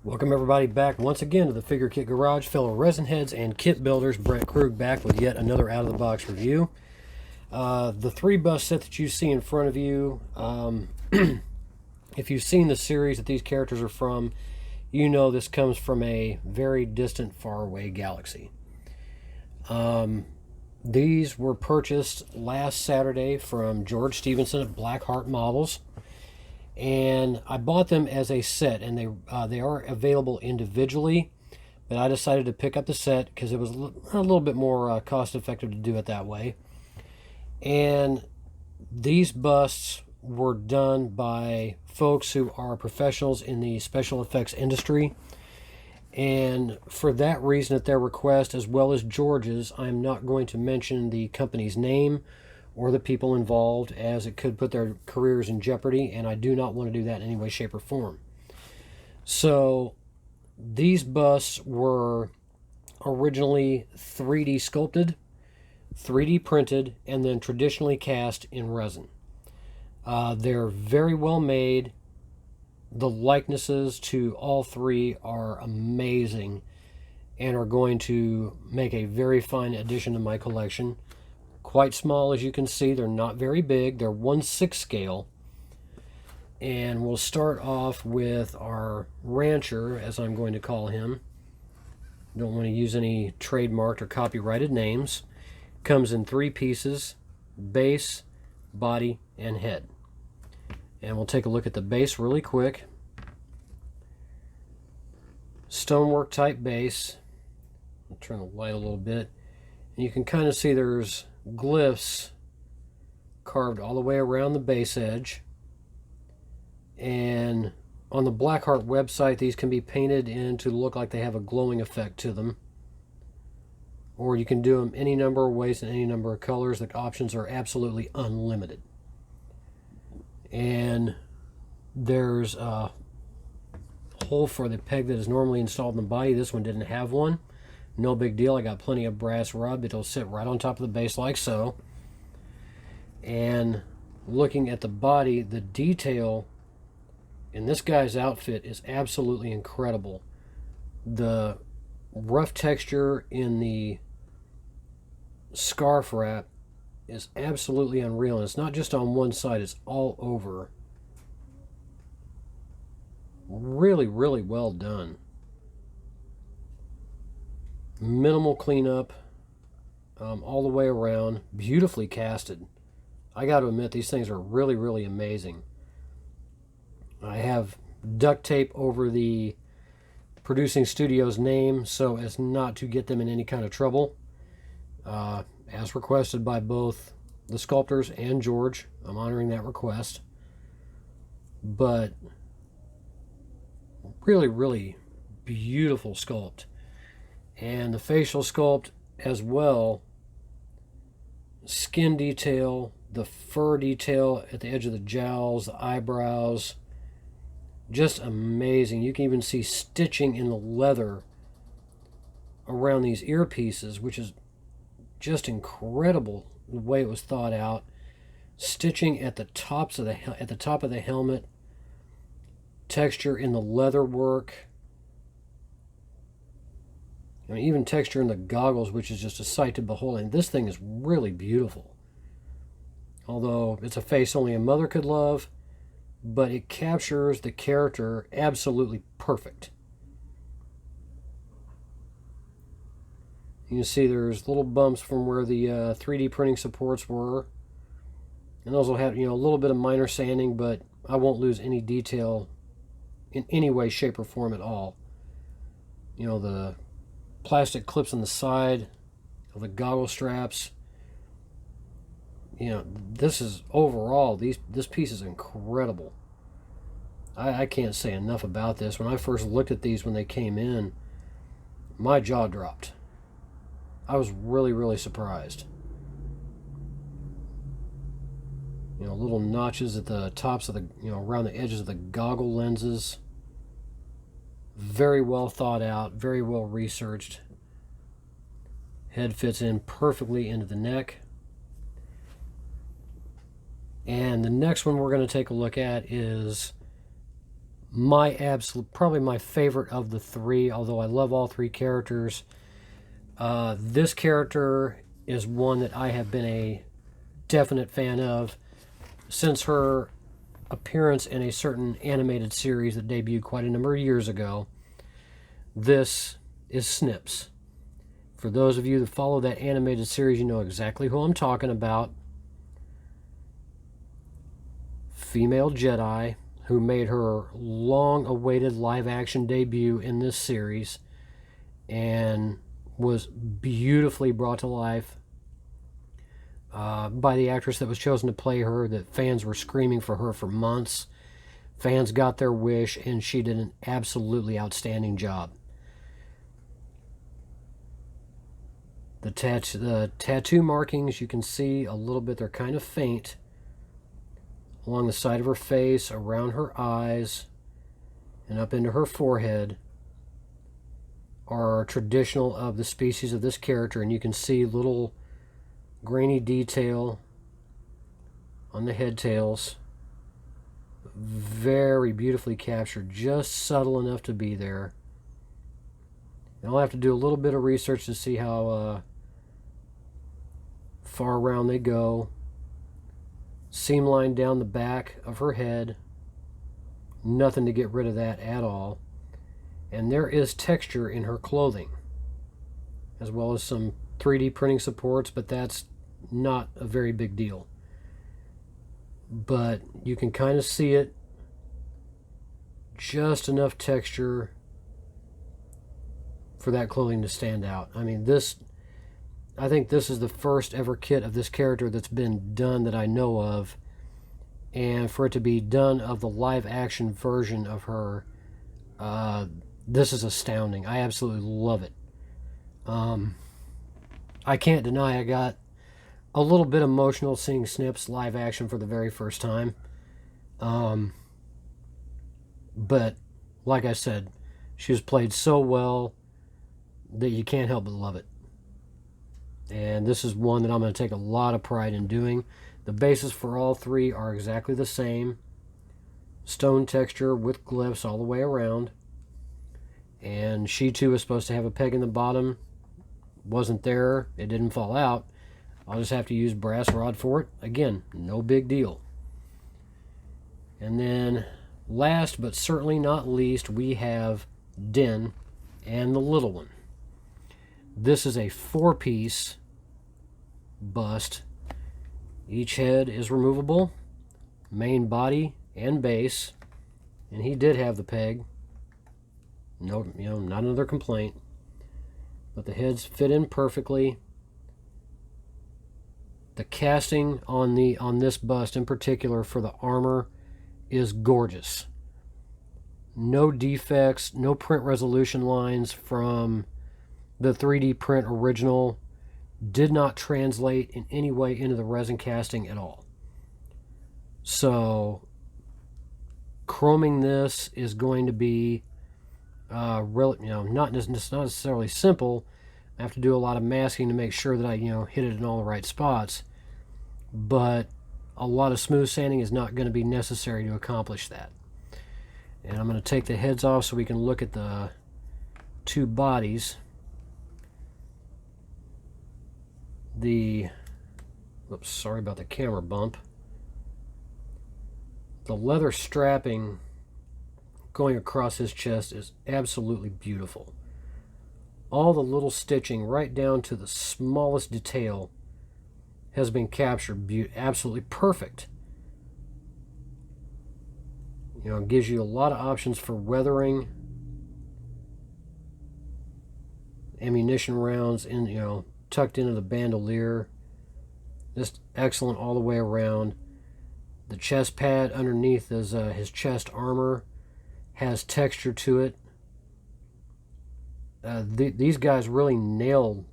Welcome everybody back once again to the Figure Kit Garage. Fellow resin heads and kit builders, Brett Krug back with yet another out-of-the-box review. The 3-bust set that you see in front of you, if you've seen the series that these characters are from, you know this comes from a very distant, faraway galaxy. These were purchased last Saturday from George Stevenson at Blackheart Models. And I bought them as a set, and they are available individually, but I decided to pick up the set because it was a little bit more cost effective to do it that way. And these busts were done by folks who are professionals in the special effects industry, and for that reason, at their request as well as George's, I'm not going to mention the company's name or the people involved, as it could put their careers in jeopardy, and I do not want to do that in any way, shape, or form. So these busts were originally 3D sculpted, 3D printed, and then traditionally cast in resin. They're very well made. The likenesses to all three are amazing and are going to make a very fine addition to my collection. Quite small, as you can see. They're not very big. They're 1/6 scale. And we'll start off with our rancher, as I'm going to call him. Don't want to use any trademarked or copyrighted names. Comes in 3 pieces: base, body, and head. And we'll take a look at the base really quick. Stonework type base. I'll turn the light a little bit. And you can kind of see there's glyphs carved all the way around the base edge. And on the Blackheart website, these can be painted in to look like they have a glowing effect to them. Or you can do them any number of ways in any number of colors. The options are absolutely unlimited. And there's a hole for the peg that is normally installed in the body. This one didn't have one. No big deal. I got plenty of brass rub. It'll sit right on top of the base like so. And looking at the body, the detail in this guy's outfit is absolutely incredible. The rough texture in the scarf wrap is absolutely unreal. And it's not just on one side, it's all over. Really, really well done. Minimal cleanup all the way around. Beautifully casted. I got to admit, these things are really, really amazing. I have duct tape over the producing studio's name so as not to get them in any kind of trouble. As requested by both the sculptors and George. I'm honoring that request. But really, really beautiful sculpt. And the facial sculpt as well. Skin detail, the fur detail at the edge of the jowls, the eyebrows. Just amazing. You can even see stitching in the leather around these earpieces, which is just incredible the way it was thought out. Stitching at the top of the helmet. Texture in the leather work. I mean, even texture in the goggles, which is just a sight to behold. And this thing is really beautiful. Although it's a face only a mother could love, but it captures the character absolutely perfect. You can see there's little bumps from where the 3D printing supports were. And those will have, a little bit of minor sanding, but I won't lose any detail in any way, shape, or form at all. The plastic clips on the side of the goggle straps. This is overall, this piece is incredible. I can't say enough about this. When I first looked at these when they came in, my jaw dropped. I was really, really surprised. Little notches at the tops of the, around the edges of the goggle lenses. Very well thought out, very well researched. Head fits in perfectly into the neck. And the next one we're going to take a look at is Probably my favorite of the three, although I love all three characters. This character is one that I have been a definite fan of since her appearance in a certain animated series that debuted quite a number of years ago. This is Snips. For those of you that follow that animated series, you know exactly who I'm talking about. Female Jedi who made her long-awaited live-action debut in this series and was beautifully brought to life by the actress that was chosen to play her, that fans were screaming for her for months. Fans got their wish, and she did an absolutely outstanding job. The tattoo markings, you can see a little bit, they're kind of faint along the side of her face, around her eyes, and up into her forehead, are traditional of the species of this character, and you can see little grainy detail on the head tails. Very beautifully captured, just subtle enough to be there. And I'll have to do a little bit of research to see how far around they go. Seam line down the back of her head. Nothing to get rid of that at all. And there is texture in her clothing, as well as some 3D printing supports, but that's not a very big deal. But you can kind of see it. Just enough texture for that clothing to stand out. I mean, I think this is the first ever kit of this character that's been done that I know of, and for it to be done of the live action version of her, this is astounding. I absolutely love it. I can't deny I got a little bit emotional seeing Snips live action for the very first time. But like I said, she was played so well that you can't help but love it. And this is one that I'm going to take a lot of pride in doing. The bases for all three are exactly the same. Stone texture with glyphs all the way around. And she too is supposed to have a peg in the bottom. Wasn't there. It didn't fall out. I'll just have to use brass rod for it. Again, no big deal. And then last but certainly not least, we have Din and the little one. This is a 4-piece bust. Each head is removable, main body and base, and he did have the peg. No, not another complaint. But the heads fit in perfectly. The casting on this bust in particular for the armor is gorgeous. No defects, no print resolution lines from the 3D print original. Did not translate in any way into the resin casting at all. So chroming this is going to be not necessarily simple. I have to do a lot of masking to make sure that I hit it in all the right spots, but a lot of smooth sanding is not going to be necessary to accomplish that. And I'm going to take the heads off so we can look at the two bodies. Oops, sorry about the camera bump. The leather strapping going across his chest is absolutely beautiful. All the little stitching right down to the smallest detail has been captured absolutely perfect. It gives you a lot of options for weathering. Ammunition rounds tucked into the bandolier. Just excellent all the way around. The chest pad underneath his chest armor has texture to it. These guys really nailed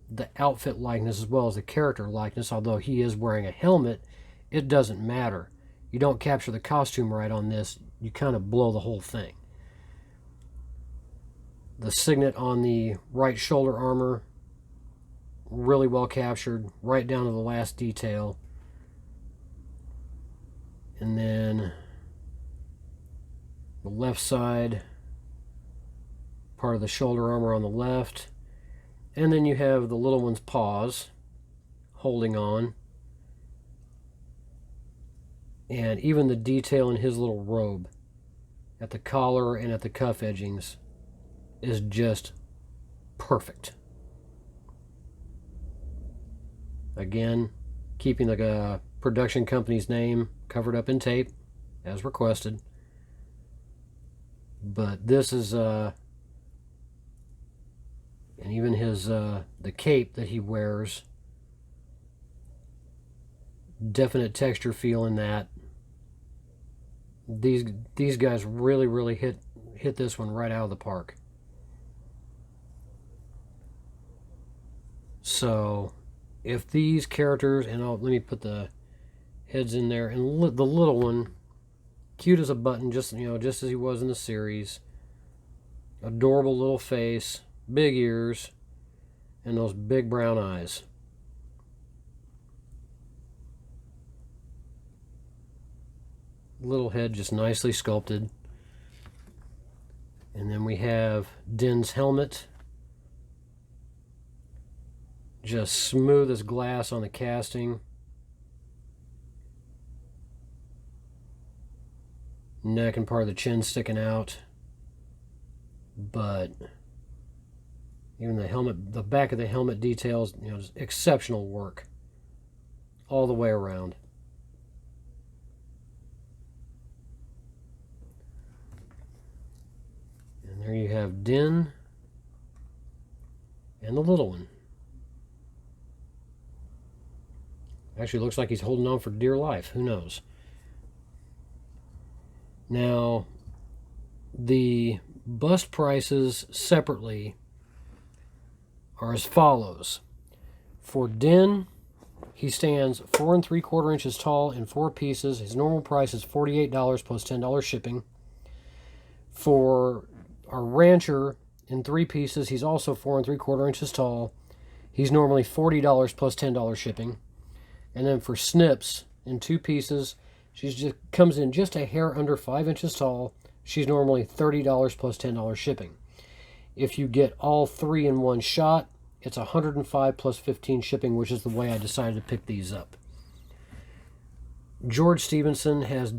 the outfit likeness as well as the character likeness. Although he is wearing a helmet, it doesn't matter. You don't capture the costume right on this, you kind of blow the whole thing. The signet on the right shoulder armor, really well captured, right down to the last detail. And then the left side, part of the shoulder armor on the left, and then you have the little one's paws holding on, and even the detail in his little robe at the collar and at the cuff edgings is just perfect. Again, keeping the production company's name covered up in tape as requested. But this is and even his the cape that he wears, definite texture feel in that. These guys really hit this one right out of the park. So if these characters, and let me put the heads in there, and the little one, cute as a button, just as he was in the series, adorable little face, big ears, and those big brown eyes. Little head just nicely sculpted. And then we have Din's helmet, just smooth as glass on the casting. Neck and part of the chin sticking out. But even the helmet, the back of the helmet details, just exceptional work all the way around. And there you have Din and the little one. Actually looks like he's holding on for dear life. Who knows? Now, the bust prices separately are as follows. For Din, he stands 4 3/4 inches tall in 4 pieces. His normal price is $48 plus $10 shipping. For our Rancher in 3 pieces, he's also 4 3/4 inches tall. He's normally $40 plus $10 shipping. And then for Snips in 2 pieces, she just comes in just a hair under 5 inches tall. She's normally $30 plus $10 shipping. If you get all 3 in one shot, it's $105 plus $15 shipping, which is the way I decided to pick these up. George Stevenson has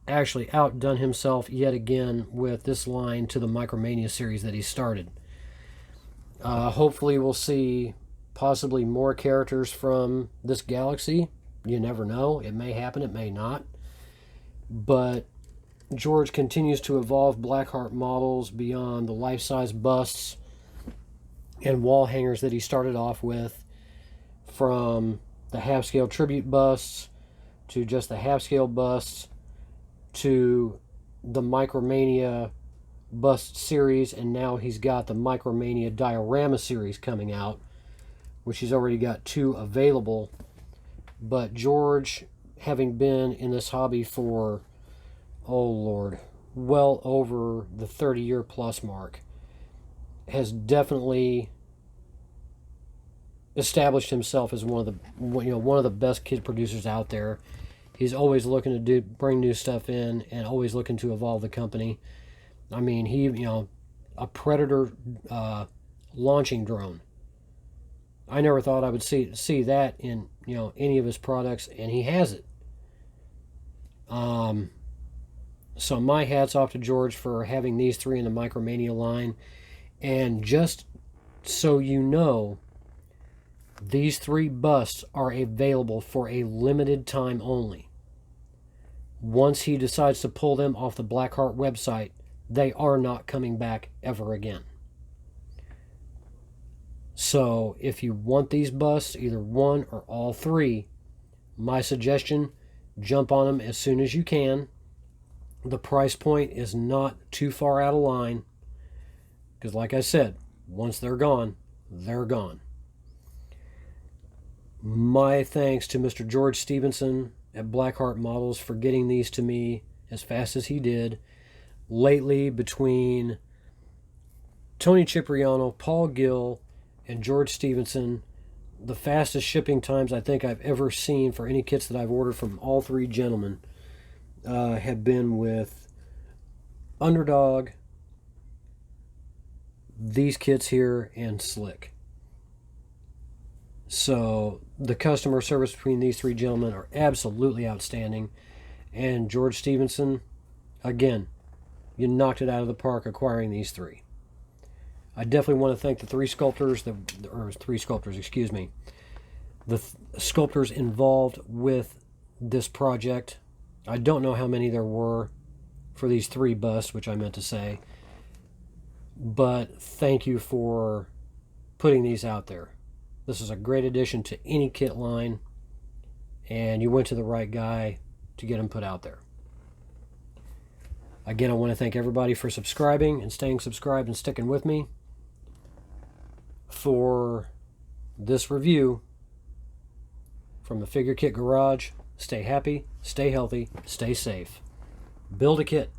actually outdone himself yet again with this line to the Micromania series that he started. Hopefully we'll see possibly more characters from this galaxy. You never know. It may happen, it may not. But George continues to evolve Blackheart models beyond the life-size busts and wall hangers that he started off with, from the half-scale tribute busts to just the half-scale busts to the Micromania bust series, and now he's got the Micromania diorama series coming out, which he's already got 2 available. But George, having been in this hobby for, oh Lord, well over the 30-year plus mark, has definitely established himself as one of the best kid producers out there. He's always looking to bring new stuff in and always looking to evolve the company. I mean, a Predator launching drone. I never thought I would see that in any of his products, and he has it. So my hat's off to George for having these 3 in the Micromania line. And just so you know, these 3 busts are available for a limited time only. Once he decides to pull them off the Blackheart website, they are not coming back ever again. So if you want these busts, either one or all 3, my suggestion, jump on them as soon as you can. The price point is not too far out of line, because like I said, once they're gone, they're gone. My thanks to Mr. George Stevenson at Blackheart Models for getting these to me as fast as he did. Lately, between Tony Cipriano, Paul Gill, and George Stevenson, the fastest shipping times I think I've ever seen for any kits that I've ordered from all 3 gentlemen have been with Underdog, these kits here, and Slick. So the customer service between these three gentlemen are absolutely outstanding. And George Stevenson, again, you knocked it out of the park acquiring these three. I definitely want to thank the three sculptors, the sculptors involved with this project. I don't know how many there were for these three busts, which I meant to say, but thank you for putting these out there. This is a great addition to any kit line, and you went to the right guy to get them put out there. Again, I want to thank everybody for subscribing and staying subscribed and sticking with me for this review from the Figure Kit Garage. Stay happy, stay healthy, stay safe. Build a kit.